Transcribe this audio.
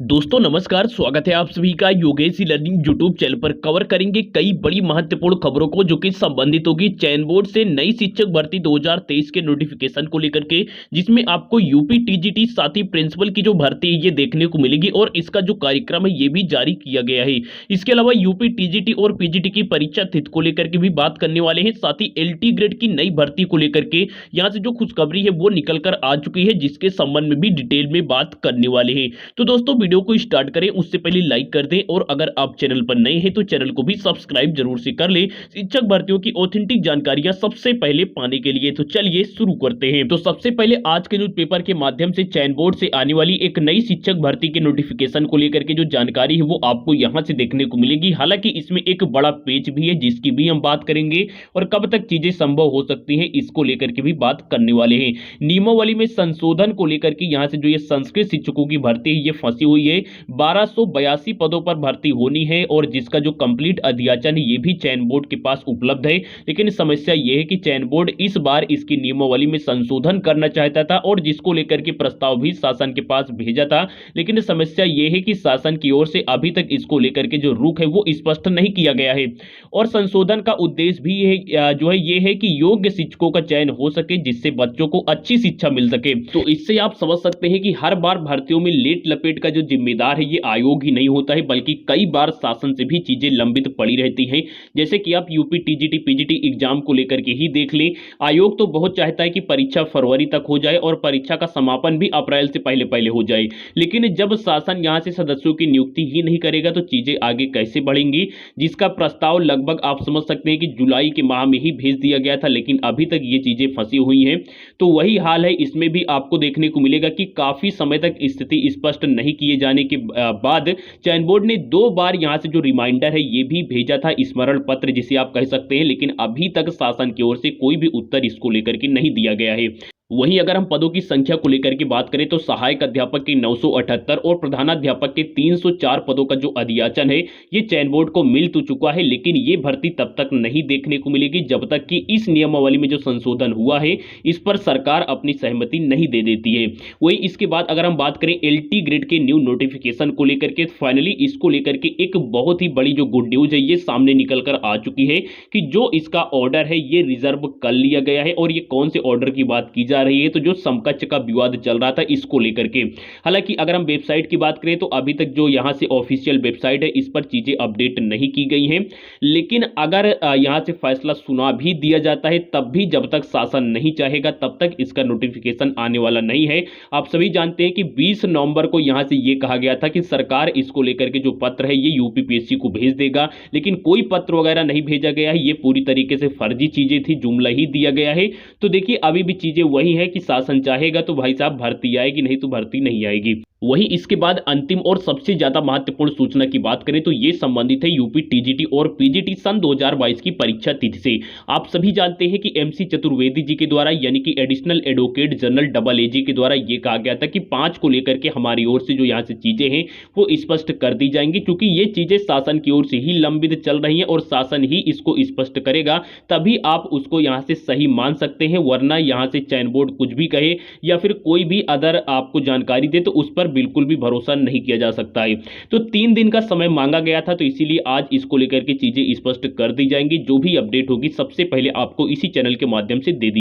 दोस्तों नमस्कार, स्वागत है आप सभी का योगेश लर्निंग यूट्यूब चैनल पर। कवर करेंगे कई बड़ी महत्वपूर्ण खबरों को जो कि संबंधित होगी चयन बोर्ड से नई शिक्षक भर्ती 2023 के नोटिफिकेशन को लेकर के, जिसमें आपको यूपी टीजीटी साथ ही प्रिंसिपल की जो भर्ती है ये देखने को मिलेगी और इसका जो कार्यक्रम है ये भी जारी किया गया है। इसके अलावा यूपी टीजीटी और पीजीटी की परीक्षा तिथि को लेकर के भी बात करने वाले हैं, साथ ही एलटी ग्रेड की नई भर्ती को लेकर के यहाँ से जो खुशखबरी है वो निकल कर आ चुकी है, जिसके संबंध में भी डिटेल में बात करने वाले हैं। तो दोस्तों वीडियो को स्टार्ट करें उससे पहले लाइक कर दें और अगर आप चैनल पर नए हैं तो चैनल को भी सब्सक्राइब जरूर से कर लें शिक्षक भर्तियों की ऑथेंटिक जानकारियां सबसे पहले पाने के लिए। तो चलिए शुरू करते हैं। तो सबसे पहले आज के न्यूज़पेपर के माध्यम से चयन बोर्ड से आने वाली एक नई शिक्षक भर्ती के नोटिफिकेशन को लेकर के जो जानकारी है वो आपको यहां से देखने को मिलेगी। हालांकि इसमें एक बड़ा पेज भी है जिसकी भी हम बात करेंगे और कब तक चीजें संभव हो सकती हैं इसको लेकर के भी बात करने वाले हैं। नियमावली में संशोधन को लेकर के यहाँ से जो ये संस्कृत शिक्षकों की भर्ती है ये फंसी हुई है। 1282 पदों पर भर्ती होनी है और जिसका जो कंप्लीट अध्याचन है ये भी चयन बोर्ड के पास उपलब्ध है। लेकिन समस्या ये है कि चयन बोर्ड इस बार इसकी नियमावली में संशोधन करना चाहता था और जिसको लेकर के प्रस्ताव भी शासन के पास भेजा था। लेकिन समस्या ये है कि शासन की ओर से अभी तक इसको लेकर के जो रुख है वो स्पष्ट नहीं किया गया है और संशोधन का उद्देश्य भी जो है ये है कि योग्य शिक्षकों का चयन हो सके जिससे बच्चों को अच्छी शिक्षा मिल सके। तो इससे आप समझ सकते हैं कि हर बार भर्तियों में लेट लपेट का जो जिम्मेदार है ये आयोग ही नहीं होता है, बल्कि कई बार शासन से भी चीजें लंबित पड़ी रहती हैं। जैसे कि आप यूपी टीजीटी पीजीटी एग्जाम को लेकर के ही देख लें, आयोग तो बहुत चाहता है कि परीक्षा फरवरी तक हो जाए और परीक्षा का समापन भी अप्रैल से पहले पहले हो जाए। लेकिन जब शासन यहां से सदस्यों की नियुक्ति ही नहीं करेगा तो चीजें आगे कैसे बढ़ेंगी, जिसका प्रस्ताव लगभग आप समझ सकते हैं कि जुलाई के माह में ही भेज दिया गया था, लेकिन अभी तक ये चीजें फंसी हुई हैं। तो वही हाल है इसमें भी आपको देखने को मिलेगा कि काफी समय तक स्थिति स्पष्ट नहीं किए जाने के बाद चयन बोर्ड ने 2 बार यहां से जो रिमाइंडर है ये भी भेजा था, स्मरण पत्र जिसे आप कह सकते हैं, लेकिन अभी तक शासन की ओर से कोई भी उत्तर इसको लेकर के नहीं दिया गया है। वहीं अगर हम पदों की संख्या को लेकर के बात करें तो सहायक अध्यापक के 978 और प्रधानाध्यापक के 304 पदों का जो अध्याचन है ये चयन बोर्ड को मिल तो चुका है, लेकिन ये भर्ती तब तक नहीं देखने को मिलेगी जब तक कि इस नियमावली में जो संशोधन हुआ है इस पर सरकार अपनी सहमति नहीं दे देती है। वही इसके बाद अगर हम बात करें एलटी ग्रेड के न्यू नोटिफिकेशन को लेकर के, फाइनली इसको लेकर के एक बहुत ही बड़ी जो गुड न्यूज है ये सामने निकल कर आ चुकी है कि जो इसका ऑर्डर है ये रिजर्व कर लिया गया है। और ये कौन से ऑर्डर की बात की जा रही है, तो जो समकक्ष का विवाद चल रहा था इसको लेकर के। हालांकि अगर हम वेबसाइट की बात करें तो अभी तक जो यहां से ऑफिशियल वेबसाइट है इस पर चीजें अपडेट नहीं की गई हैं, लेकिन अगर यहां से फैसला सुना भी दिया जाता है तब भी जब तक शासन नहीं चाहेगा तब तक इसका नोटिफिकेशन आने वाला नहीं है। आप सभी जानते हैं कि 20 नवंबर को यहां से यह कहा गया था कि सरकार इसको लेकर के जो पत्र है ये यूपीपीएससी को भेज देगा, लेकिन कोई पत्र वगैरह नहीं भेजा गया है। ये पूरी तरीके से फर्जी चीजें थी, जुमला ही दिया गया है। तो देखिए अभी भी चीजें वही है कि शासन चाहेगा तो भाई साहब भर्ती आएगी, नहीं तो भर्ती नहीं आएगी। वहीं इसके बाद अंतिम और सबसे ज्यादा महत्वपूर्ण सूचना की बात करें तो ये संबंधित है यूपी टीजीटी और पीजीटी सन 2022 की परीक्षा तिथि से। आप सभी जानते हैं कि एमसी चतुर्वेदी जी के द्वारा यानी कि एडिशनल एडवोकेट जनरल डबल एजी के द्वारा ये कहा गया था कि 5 को लेकर के हमारी ओर से जो यहाँ से चीजें हैं वो स्पष्ट कर दी जाएंगी, क्योंकि ये चीजें शासन की ओर से ही लंबित चल रही हैं और शासन ही इसको स्पष्ट करेगा तभी आप उसको यहाँ से सही मान सकते हैं, वरना यहाँ से चयन बोर्ड कुछ भी कहे या फिर कोई भी अदर आपको जानकारी दे तो उस पर बिल्कुल भी भरोसा नहीं किया जा सकता है। तो 3 दिन का समय मांगा गया था, तो इसीलिए आज इसको लेकर के चीजें स्पष्ट कर दी जाएंगी। जो भी अपडेट होगी सबसे पहले आपको इसी चैनल के माध्यम से दे दी